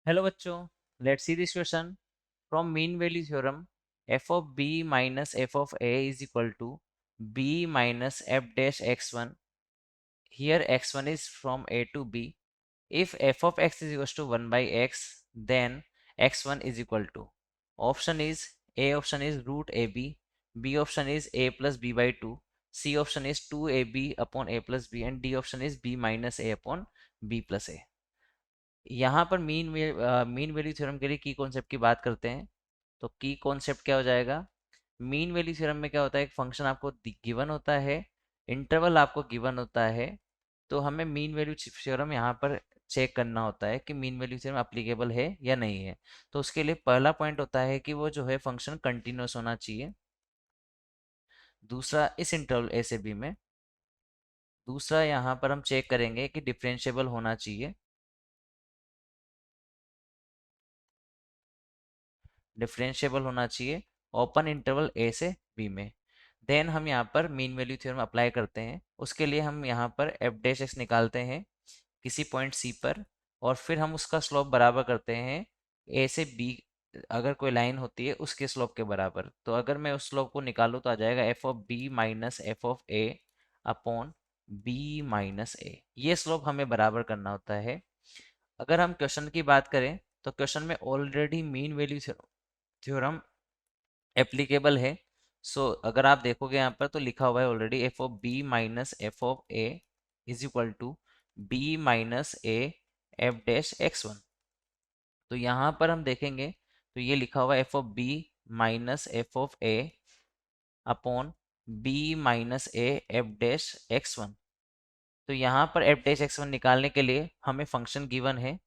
Hello बच्चों, let's see this question from mean value theorem. F of B minus F of A is equal to B minus F dash X one. Here X one is from A to B. If F of X is equal to one by X, then X one is equal to option is A option is root A B option is A plus B by two, C option is two A B upon A plus B and D option is B minus A upon B plus A. यहाँ पर mean value theorem के लिए की concept की बात करते हैं। तो की कॉन्सेप्ट क्या हो जाएगा? मीन वैल्यू थ्योरम में क्या होता है, एक फंक्शन आपको गिवन होता है, इंटरवल आपको गिवन होता है। तो हमें मीन वैल्यू थ्योरम यहाँ पर चेक करना होता है कि मीन वैल्यू थ्योरम एप्लीकेबल है या नहीं है। तो उसके लिए पहला पॉइंट होता है कि वो जो है फंक्शन कंटिन्यूस होना चाहिए। दूसरा इस इंटरवल ए से बी में। दूसरा यहाँ पर हम चेक करेंगे कि डिफरेंशिएबल होना चाहिए। डिफरेंशिएबल होना चाहिए ओपन इंटरवल ए से बी में। देन हम यहाँ पर मीन वैल्यू थ्योरम अप्लाई करते हैं। उसके लिए हम यहाँ पर एफ डैश एक्स निकालते हैं किसी पॉइंट सी पर, और फिर हम उसका स्लोप बराबर करते हैं ए से बी। अगर कोई लाइन होती है उसके स्लोप के बराबर, तो अगर मैं उस स्लोप को निकालूँ तो आ जाएगा F of B minus F of A upon B minus A. ये स्लोप हमें बराबर करना होता है। अगर हम क्वेश्चन की बात करें तो क्वेश्चन में already mean value theorem applicable है। अगर आप देखोगे यहाँ पर तो लिखा हुआ है already F of B minus F of A is equal to B minus A F dash X one. तो यहाँ पर हम देखेंगे तो ये लिखा हुआ है F of B minus F of A upon B minus A F dash X one. तो यहाँ पर एफ डैश एक्स वन निकालने के लिए हमें फंक्शन गिवन है।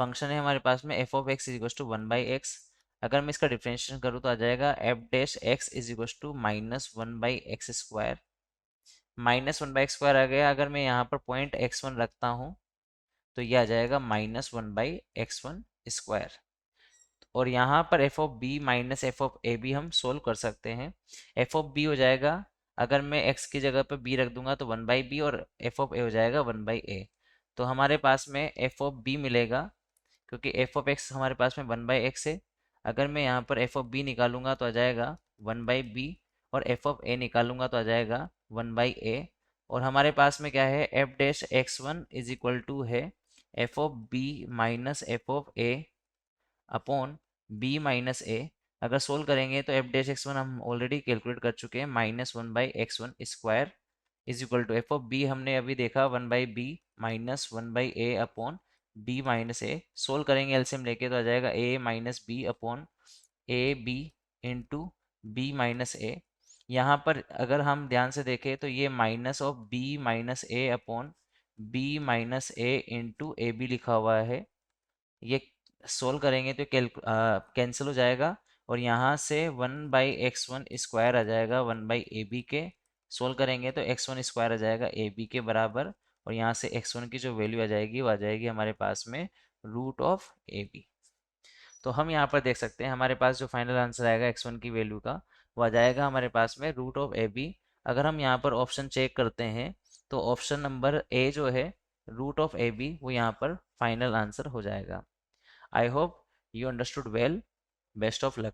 फंक्शन है हमारे पास में F of X is equal to one by X. अगर मैं इसका डिफरेंशिएशन करूँ तो आ जाएगा F dash X is equal to minus one by X square. Minus one by X square आ गया। अगर मैं यहाँ पर पॉइंट एक्स वन रखता हूँ तो ये आ जाएगा minus one by x one square. और यहाँ पर F of B minus F of A भी हम सोल्व कर सकते हैं। एफ ऑफ बी हो जाएगा, अगर मैं एक्स की जगह पर बी रख दूंगा तो वन बाई बी, और एफ ऑफ ए हो जाएगा वन बाई ए। तो हमारे पास में एफ ऑफ बी मिलेगा, क्योंकि एफ ऑफ एक्स हमारे पास में वन बाई एक्स है। अगर मैं यहाँ पर एफ ऑफ बी निकालूंगा तो आ जाएगा वन बाई बी, और एफ ऑफ ए निकालूंगा तो आ जाएगा वन बाई ए। और हमारे पास में क्या है, F dash X one is equal to है F of B minus F of A upon B minus A. अगर सोल्व करेंगे तो एफ डैश एक्स वन हम ऑलरेडी कैलकुलेट कर चुके हैं, minus one by x one square is equal to F of B हमने अभी देखा one by B minus one by A upon B minus A. Solve करेंगे एलसीएम लेके तो आ जाएगा ए minus B upon A B into B minus A. यहाँ पर अगर हम ध्यान से देखें तो ये minus of B minus A upon B minus A into A B लिखा हुआ है। ये सोल्व करेंगे तो कैंसिल हो जाएगा, और यहाँ से one by x one square आ जाएगा वन बाई ए बी के। सोल्व करेंगे तो एक्स वन स्क्वायर आ जाएगा ए बी के बराबर, और यहाँ से एक्स वन की जो वैल्यू आ जाएगी वो आ जाएगी हमारे पास में रूट ऑफ ए बी। तो हम यहाँ पर देख सकते हैं हमारे पास जो फाइनल आंसर आएगा एक्स वन की वैल्यू का, वो आ जाएगा हमारे पास में रूट ऑफ ए बी। अगर हम यहाँ पर ऑप्शन चेक करते हैं तो ऑप्शन नंबर ए जो है रूट ऑफ ए बी, वो यहाँ पर फाइनल आंसर हो जाएगा। I hope you understood well. Best of luck.